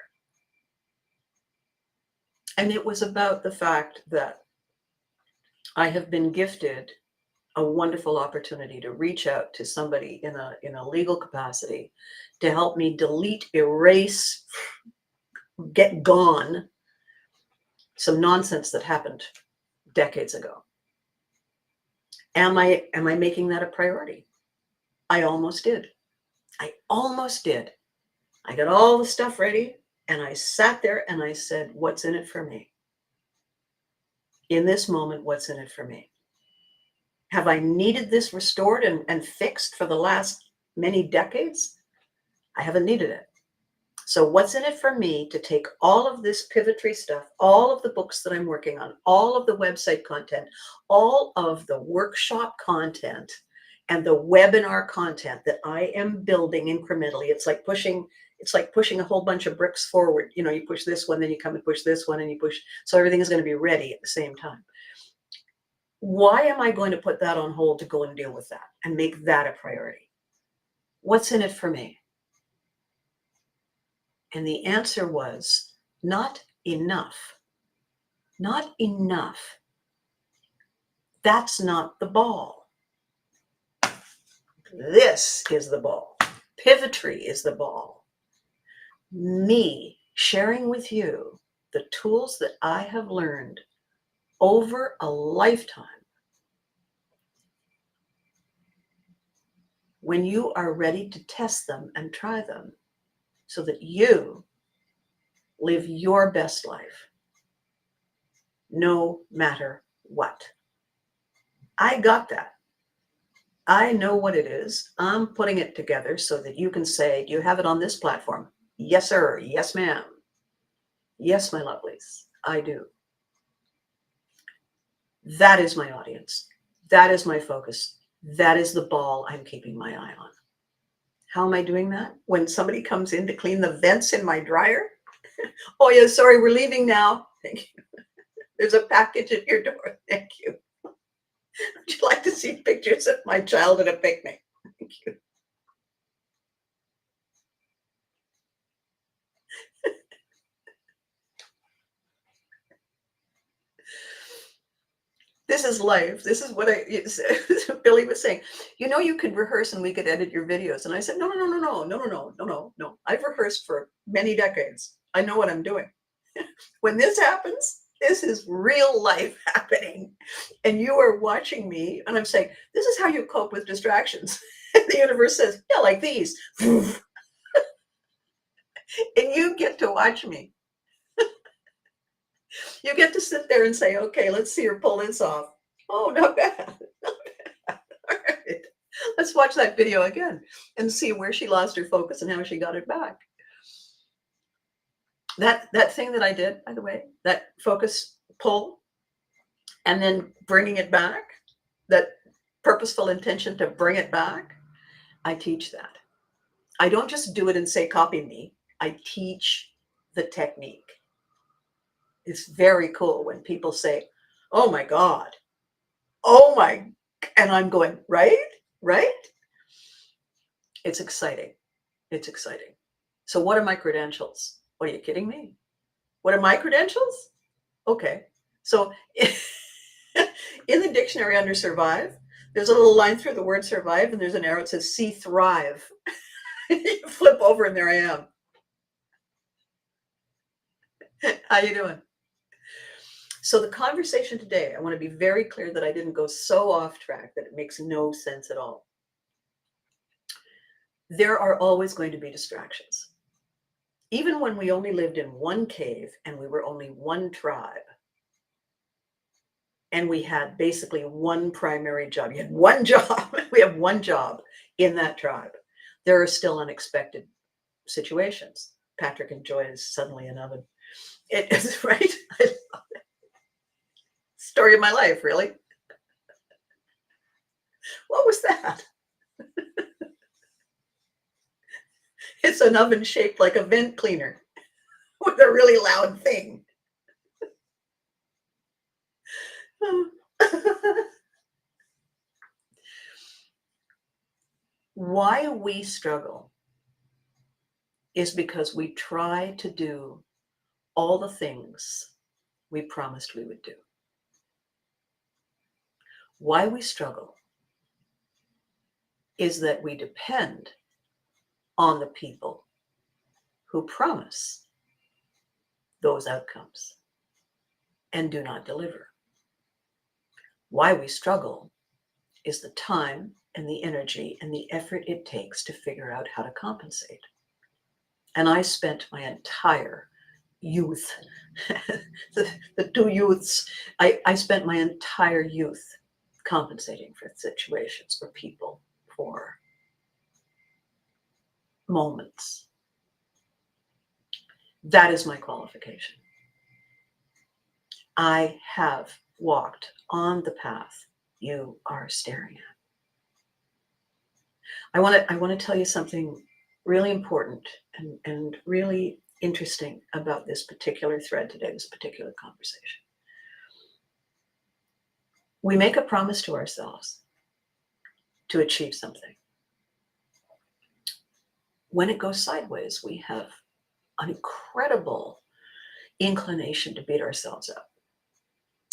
And it was about the fact that I have been gifted a wonderful opportunity to reach out to somebody in a legal capacity to help me delete, erase, get gone some nonsense that happened decades ago. Am I making that a priority? I almost did. I got all the stuff ready and I sat there and I said, what's in it for me? In this moment, what's in it for me? Have I needed this restored and fixed for the last many decades? I haven't needed it. So what's in it for me to take all of this Pivotry stuff, all of the books that I'm working on, all of the website content, all of the workshop content, and the webinar content that I am building incrementally? It's like pushing a whole bunch of bricks forward. You know, you push this one, then you come and push this one, and you push, so everything is going to be ready at the same time. Why am I going to put that on hold to go and deal with that and make that a priority? What's in it for me? And the answer was not enough. Not enough That's not the ball. This is the ball. Pivotry is the ball. Me sharing with you the tools that I have learned over a lifetime. When you are ready to test them and try them so that you live your best life, no matter what. I got that. I know what it is. I'm putting it together so that you can say, do you have it on this platform? Yes, sir. Yes, ma'am. Yes, my lovelies, I do. That is my audience. That is my focus. That is the ball I'm keeping my eye on. How am I doing that? When somebody comes in to clean the vents in my dryer, oh yeah, sorry, we're leaving now. Thank you. There's a package at your door. Thank you. Would you like to see pictures of my child at a picnic? Thank you. This is life. This is what Billy was saying. You know, you could rehearse and we could edit your videos. And I said, no, no, no, no, no, no, no, no, no, no, no. I've rehearsed for many decades. I know what I'm doing. When this happens, this is real life happening. And you are watching me. And I'm saying, this is how you cope with distractions. And the universe says, yeah, like these. And you get to watch me. You get to sit there and say, okay, let's see her pull this off. Oh, not bad. Not bad. All right. Let's watch that video again and see where she lost her focus and how she got it back. That thing that I did, by the way, that focus pull and then bringing it back, that purposeful intention to bring it back, I teach that. I don't just do it and say, copy me. I teach the technique. It's very cool when people say, oh my God, oh my, and I'm going, right, right? It's exciting. It's exciting. So what are my credentials? What are you kidding me? What are my credentials? Okay. So in the dictionary under survive, there's a little line through the word survive and there's an arrow that says see thrive. You flip over and there I am. How you doing? So the conversation today, I want to be very clear that I didn't go so off track that it makes no sense at all. There are always going to be distractions. Even when we only lived in one cave and we were only one tribe, and we had basically one primary job. You had one job. We have one job in that tribe. There are still unexpected situations. Patrick enjoys suddenly an oven. It is right. I love it. Story of my life, really. What was that? It's an oven shaped like a vent cleaner with a really loud thing. Why we struggle is because we try to do all the things we promised we would do. Why we struggle is that we depend on the people who promise those outcomes and do not deliver. Why we struggle is the time and the energy and the effort it takes to figure out how to compensate. And I spent my entire youth, the two youths, I spent my entire youth compensating for situations, for people, for moments. That is my qualification. I have walked on the path you are staring at. I want to tell you something really important and really interesting about this particular thread today, this particular conversation. We make a promise to ourselves to achieve something. When it goes sideways, we have an incredible inclination to beat ourselves up.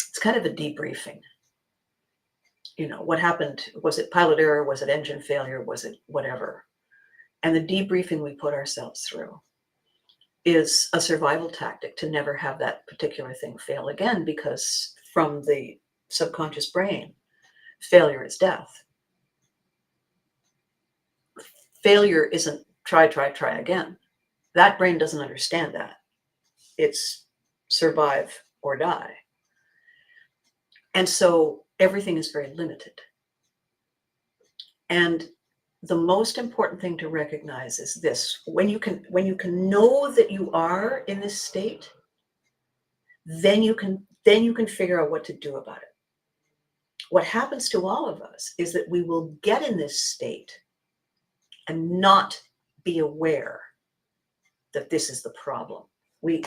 It's kind of a debriefing. what happened? Was it pilot error? Was it engine failure? Was it whatever? And the debriefing we put ourselves through is a survival tactic to never have that particular thing fail again, because from the subconscious brain, failure is death. Failure isn't try again. That brain doesn't understand that. It's survive or die. And so everything is very limited. And the most important thing to recognize is this: when you can know that you are in this state, then you can figure out what to do about it. What happens to all of us is that we will get in this state and not be aware that this is the problem. We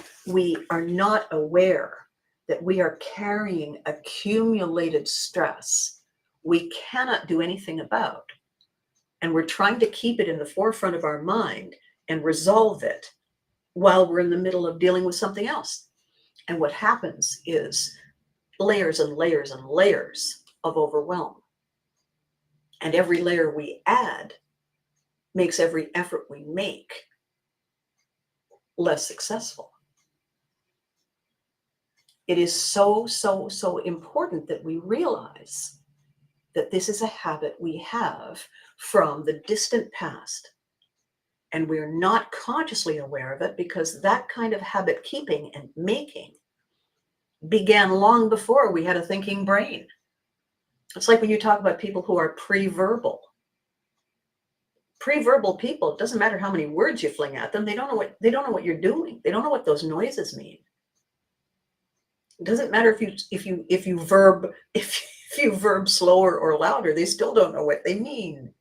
are not aware that we are carrying accumulated stress we cannot do anything about. And we're trying to keep it in the forefront of our mind and resolve it while we're in the middle of dealing with something else. And what happens is layers and layers and layers of overwhelm. And every layer we add makes every effort we make less successful. It is so important that we realize that this is a habit we have from the distant past. And we're not consciously aware of it, because that kind of habit keeping and making began long before we had a thinking brain. It's like when you talk about people who are pre-verbal. Pre-verbal people, it doesn't matter how many words you fling at them, they don't know what you're doing. They don't know what those noises mean. It doesn't matter if you verb slower or louder, they still don't know what they mean.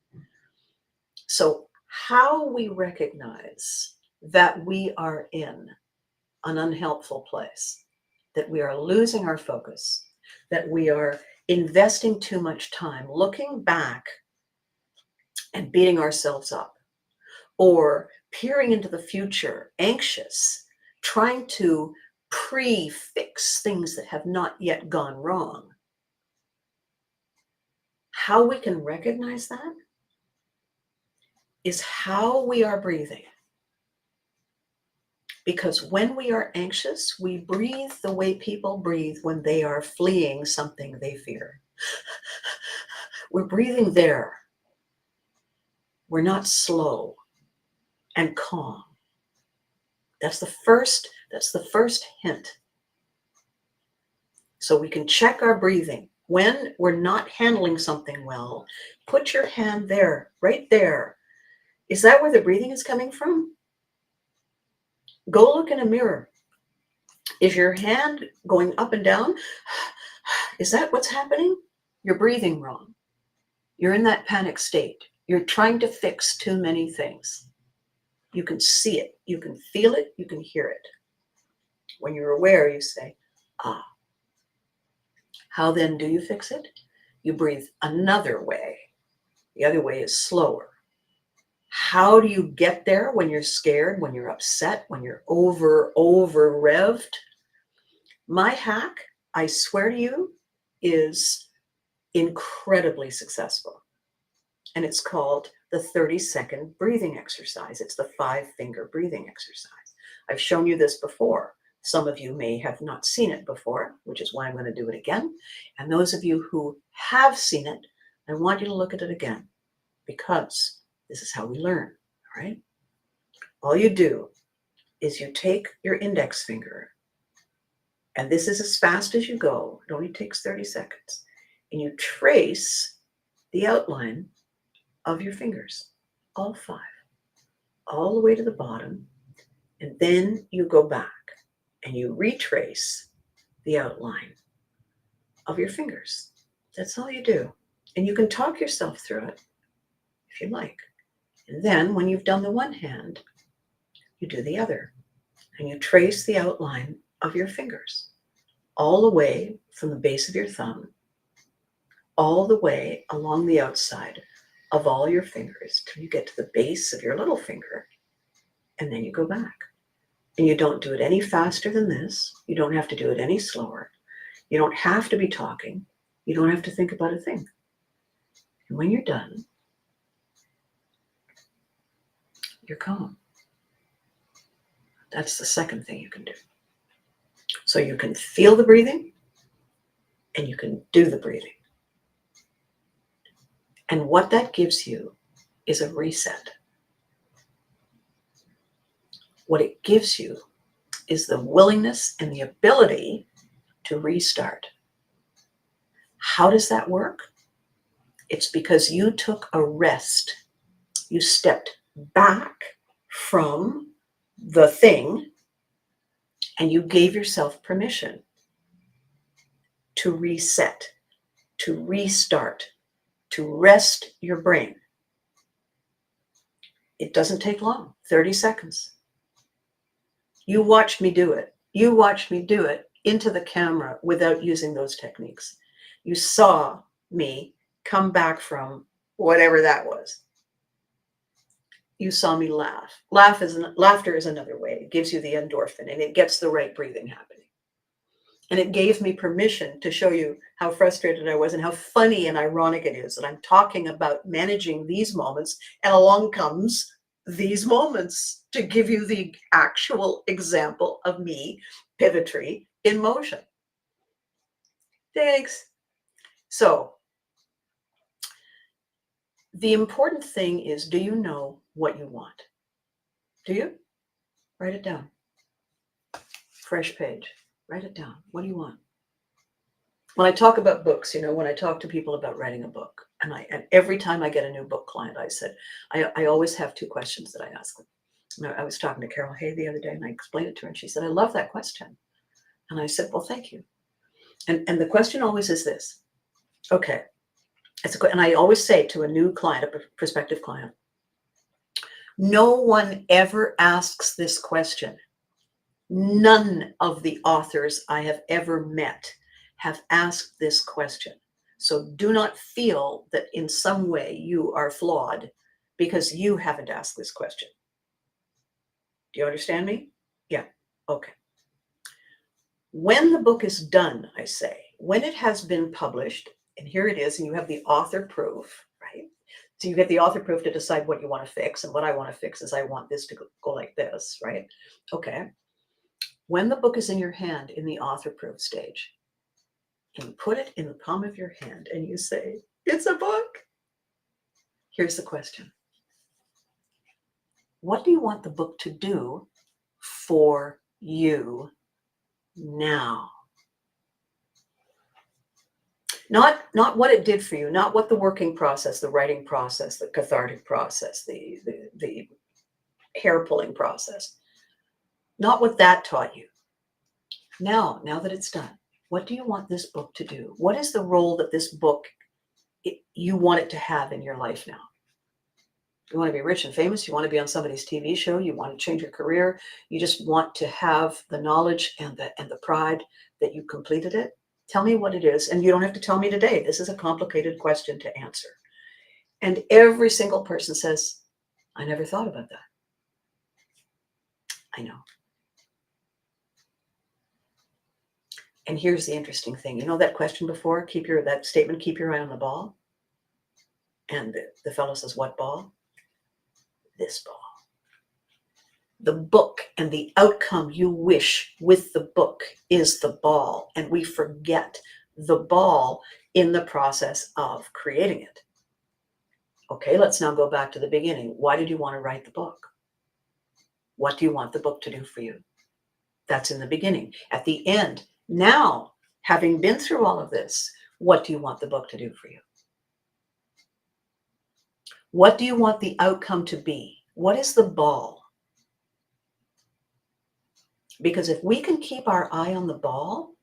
So how we recognize that we are in an unhelpful place, that we are losing our focus, that we are investing too much time looking back and beating ourselves up, or peering into the future, anxious, trying to pre-fix things that have not yet gone wrong. How we can recognize that is how we are breathing. Because when we are anxious, we breathe the way people breathe when they are fleeing something they fear. We're breathing there. We're not slow and calm. That's the first hint. So we can check our breathing. When we're not handling something well, put your hand there, right there. Is that where the breathing is coming from? Go look in a mirror. Is your hand going up and down? Is that what's happening? You're breathing wrong. You're in that panic state. You're trying to fix too many things. You can see it. You can feel it. You can hear it. When you're aware, you say, ah. How then do you fix it? You breathe another way. The other way is slower. How do you get there when you're scared, when you're upset, when you're over revved? My hack, I swear to you, is incredibly successful. And it's called the 30-second breathing exercise. It's the 5-finger breathing exercise. I've shown you this before. Some of you may have not seen it before, which is why I'm going to do it again. And those of you who have seen it, I want you to look at it again, because this is how we learn, all right? All you do is you take your index finger, and this is as fast as you go. It only takes 30 seconds. And you trace the outline of your fingers, all 5, all the way to the bottom. And then you go back and you retrace the outline of your fingers. That's all you do. And you can talk yourself through it if you like. And then when you've done the one hand, you do the other. And you trace the outline of your fingers all the way from the base of your thumb, all the way along the outside of all your fingers till you get to the base of your little finger. And then you go back. And you don't do it any faster than this. You don't have to do it any slower. You don't have to be talking. You don't have to think about a thing. And when you're done, you're calm. That's the second thing you can do. So you can feel the breathing and you can do the breathing. And what that gives you is a reset. What it gives you is the willingness and the ability to restart. How does that work? It's because you took a rest. You stepped back from the thing and you gave yourself permission to reset, to restart, to rest your brain. It doesn't take long, 30 seconds. You watched me do it. You watched me do it into the camera without using those techniques. You saw me come back from whatever that was. You saw me laugh. Laughter is another way. It gives you the endorphin and it gets the right breathing happening. And it gave me permission to show you how frustrated I was and how funny and ironic it is that I'm talking about managing these moments, and along comes these moments to give you the actual example of me, Pivotry, in motion. Thanks. So the important thing is, do you know what you want? Do you? Write it down. Fresh page. Write it down. What do you want? When I talk about books, when I talk to people about writing a book, and every time I get a new book client, I always have two questions that I ask them. And I was talking to Carol Hay the other day, and I explained it to her, and she said, "I love that question." And I said, "Well, thank you." And the question always is this. Okay. And I always say to a new client, a prospective client, no one ever asks this question. None of the authors I have ever met have asked this question. So do not feel that in some way you are flawed because you haven't asked this question. Do you understand me? Yeah. Okay. When the book is done, I say, when it has been published, and here it is, and you have the author proof, right? So you get the author proof to decide what you want to fix. And what I want to fix is I want this to go like this, right? Okay. When the book is in your hand in the author proof stage, and you put it in the palm of your hand and you say, "It's a book." Here's the question. What do you want the book to do for you now? Not what it did for you, not what the working process, the writing process, the cathartic process, the hair pulling process, not what that taught you. Now that it's done, what do you want this book to do? What is the role that this book, you want it to have in your life now? You want to be rich and famous? You want to be on somebody's TV show? You want to change your career? You just want to have the knowledge and the pride that you completed it? Tell me what it is. And you don't have to tell me today. This is a complicated question to answer. And every single person says, "I never thought about that." I know. And here's the interesting thing. You know that question before? That statement, "Keep your eye on the ball." And the fellow says, "What ball?" This ball. The book and the outcome you wish with the book is the ball. And we forget the ball in the process of creating it. Okay, let's now go back to the beginning. Why did you want to write the book? What do you want the book to do for you? That's in the beginning. At the end, now, having been through all of this, what do you want the book to do for you? What do you want the outcome to be? What is the ball? Because if we can keep our eye on the ball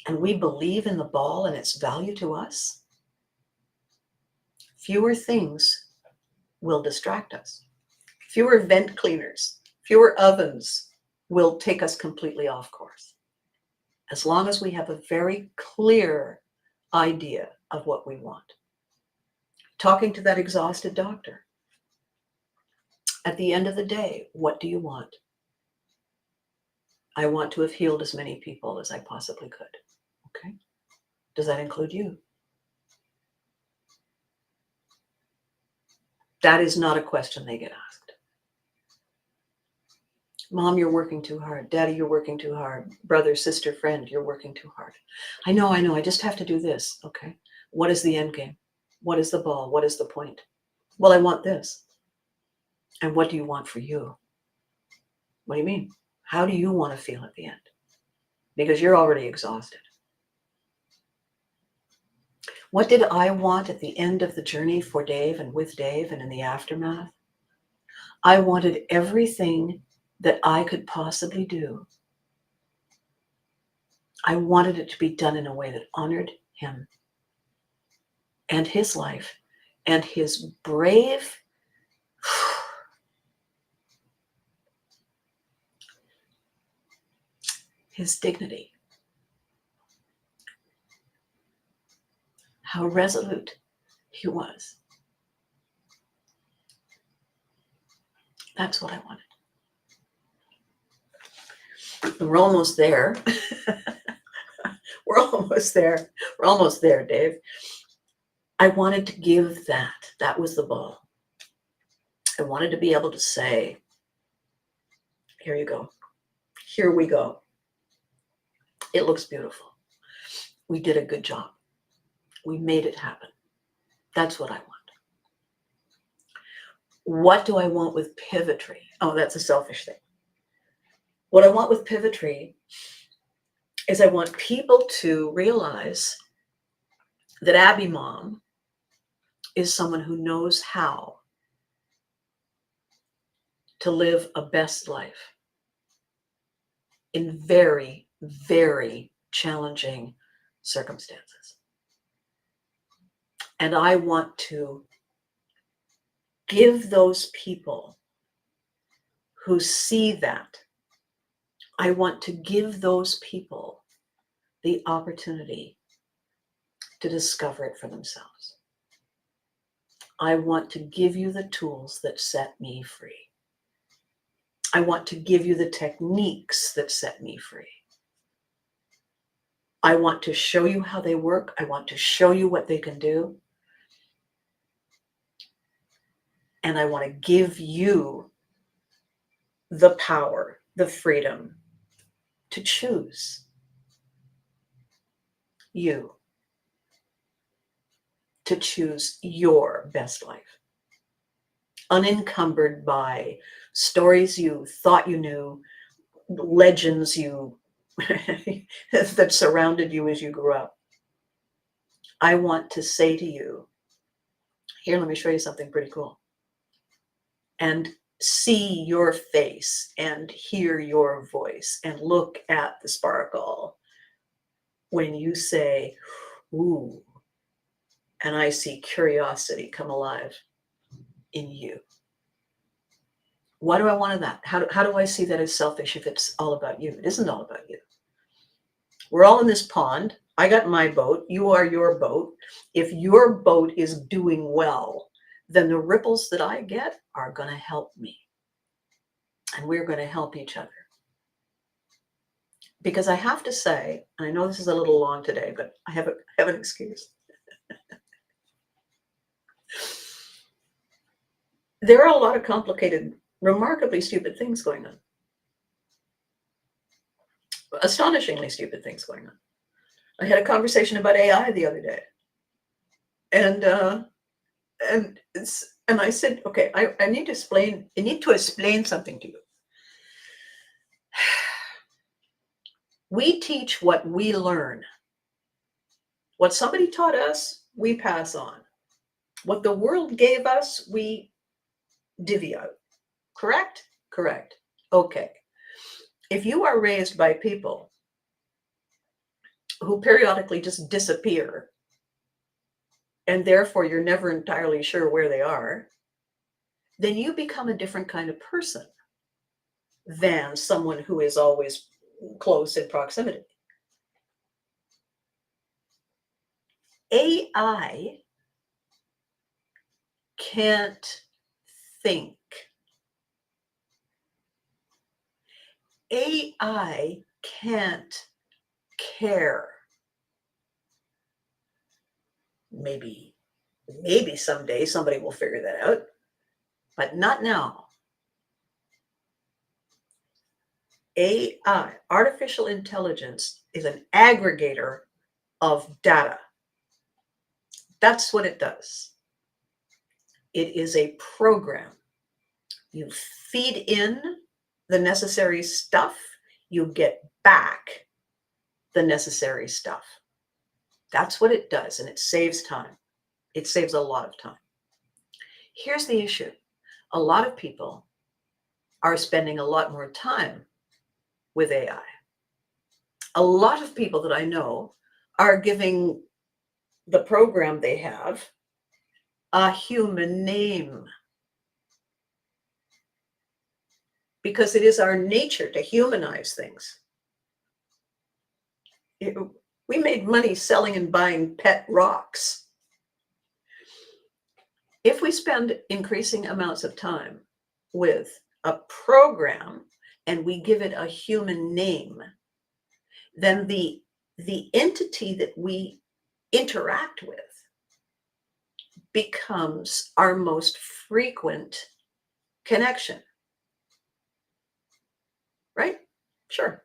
and we believe in the ball and its value to us, fewer things will distract us. Fewer vent cleaners, fewer ovens will take us completely off course. As long as we have a very clear idea of what we want. Talking to that exhausted doctor. At the end of the day, what do you want? I want to have healed as many people as I possibly could. Okay? Does that include you? That is not a question they get asked. Mom, you're working too hard. Daddy, you're working too hard. Brother, sister, friend, you're working too hard. I know. I just have to do this. Okay. What is the end game? What is the ball? What is the point? Well, I want this. And what do you want for you? What do you mean? How do you want to feel at the end? Because you're already exhausted. What did I want at the end of the journey for Dave and with Dave and in the aftermath? I wanted everything that I could possibly do. I wanted it to be done in a way that honored him and his life and his brave, his dignity, how resolute he was. That's what I wanted. We're almost there. We're almost there. We're almost there, Dave. I wanted to give that. That was the ball. I wanted to be able to say, here you go. Here we go. It looks beautiful. We did a good job. We made it happen. That's what I want. What do I want with Pivotry? Oh, that's a selfish thing. What I want with Pivotry is I want people to realize that Abby Mom is someone who knows how to live a best life in very, very challenging circumstances. And I want to give those people who see that, I want to give those people the opportunity to discover it for themselves. I want to give you the tools that set me free. I want to give you the techniques that set me free. I want to show you how they work. I want to show you what they can do. And I want to give you the power, the freedom to choose you, to choose your best life, unencumbered by stories you thought you knew, legends you that surrounded you as you grew up. I want to say to you, here, let me show you something pretty cool. And see your face and hear your voice and look at the sparkle when you say, ooh, and I see curiosity come alive in you. What do I want of that? How do I see that as selfish if it's all about you? It isn't all about you. We're all in this pond. I got my boat. You are your boat. If your boat is doing well, then the ripples that I get are going to help me. And we're going to help each other. Because I have to say, and I know this is a little long today, but I have an excuse. There are a lot of complicated, remarkably stupid things going on. Astonishingly stupid things going on. I had a conversation about AI the other day. And I said, okay, I need to explain something to you. We teach what we learn. What somebody taught us, we pass on. What the world gave us, we divvy out. Correct? Correct. Okay. If you are raised by people who periodically just disappear, and therefore you're never entirely sure where they are, then you become a different kind of person than someone who is always close in proximity. AI can't think. AI can't care. Maybe someday somebody will figure that out. but not now. AI, artificial intelligence, is an aggregator of data. That's what it does. It is a program. You feed in the necessary stuff, you get back the necessary stuff. That's what it does, and it saves time. It saves a lot of time. Here's the issue. A lot of people are spending a lot more time with AI. A lot of people that I know are giving the program they have a human name, because it is our nature to humanize things. We made money selling and buying pet rocks. If we spend increasing amounts of time with a program and we give it a human name, then the entity that we interact with becomes our most frequent connection. Right? Sure.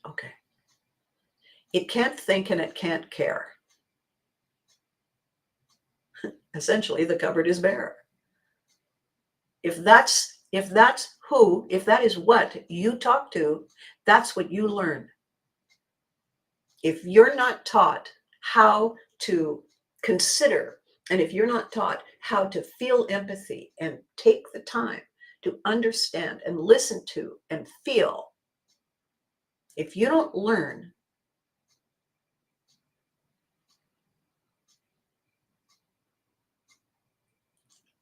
Okay. It can't think and it can't care. Essentially, the cupboard is bare. If that is what you talk to, that's what you learn. If you're not taught how to consider, and if you're not taught how to feel empathy and take the time to understand and listen to and feel, if you don't learn,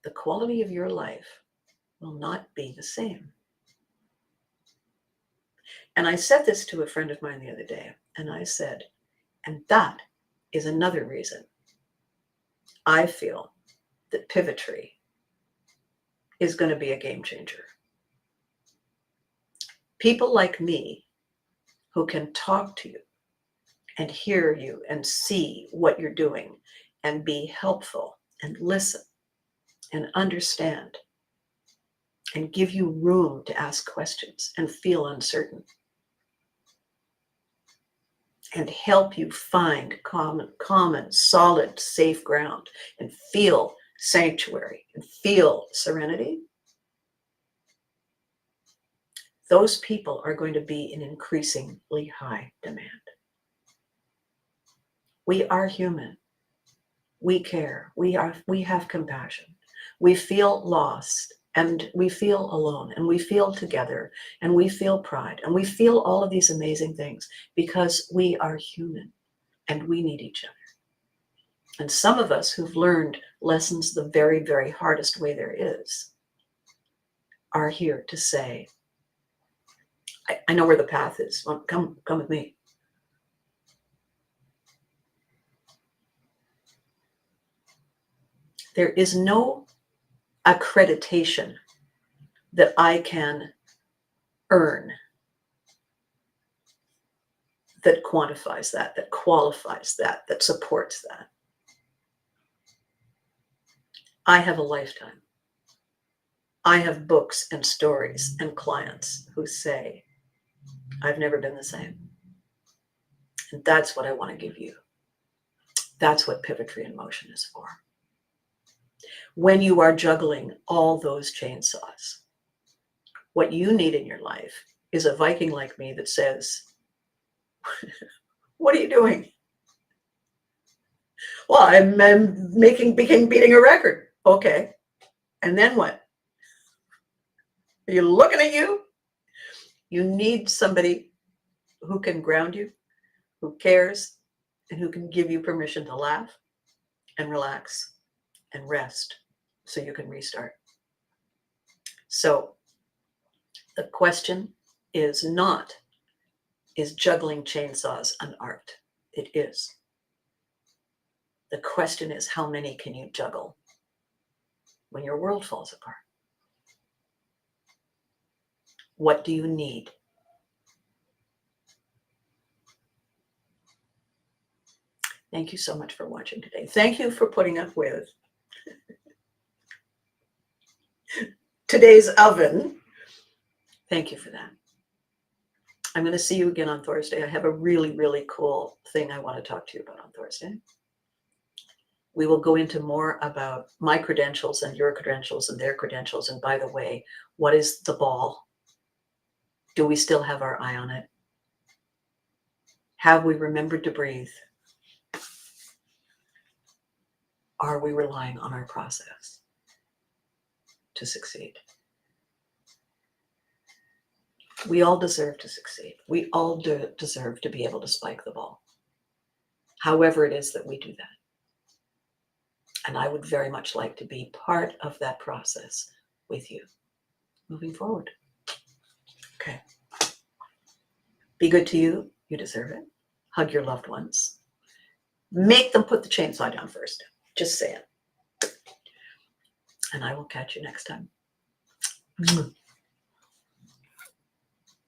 the quality of your life will not be the same. And I said this to a friend of mine the other day, and I said, and that is another reason I feel that Pivotry is going to be a game changer. People like me who can talk to you and hear you and see what you're doing and be helpful and listen and understand and give you room to ask questions and feel uncertain and help you find common, solid, safe ground and feel sanctuary and feel serenity. Those people are going to be in increasingly high demand. We are human. We care. We have compassion. We feel lost and we feel alone and we feel together and we feel pride and we feel all of these amazing things because we are human and we need each other. And some of us who've learned lessons the very, very hardest way there is are here to say, I know where the path is. Well, come with me. There is no accreditation that I can earn that quantifies that qualifies that supports that. I have a lifetime. I have books and stories and clients who say, I've never been the same. And that's what I want to give you. That's what Pivotry in Motion is for. When you are juggling all those chainsaws, what you need in your life is a Viking like me that says, what are you doing? Well, I'm beating a record. Okay. And then what? Are you looking at you? You need somebody who can ground you, who cares, and who can give you permission to laugh and relax and rest so you can restart. So the question is not, is juggling chainsaws an art? It is. The question is, how many can you juggle when your world falls apart? What do you need? Thank you so much for watching today. Thank you for putting up with today's oven. Thank you for that. I'm going to see you again on Thursday. I have a really, really cool thing I want to talk to you about on Thursday. We will go into more about my credentials and your credentials and their credentials. And by the way, what is the ball? Do we still have our eye on it? Have we remembered to breathe? Are we relying on our process to succeed? We all deserve to succeed. We all deserve to be able to spike the ball, however it is that we do that. And I would very much like to be part of that process with you moving forward. Okay. Be good to you. You deserve it. Hug your loved ones. Make them put the chainsaw down first. Just say it. And I will catch you next time.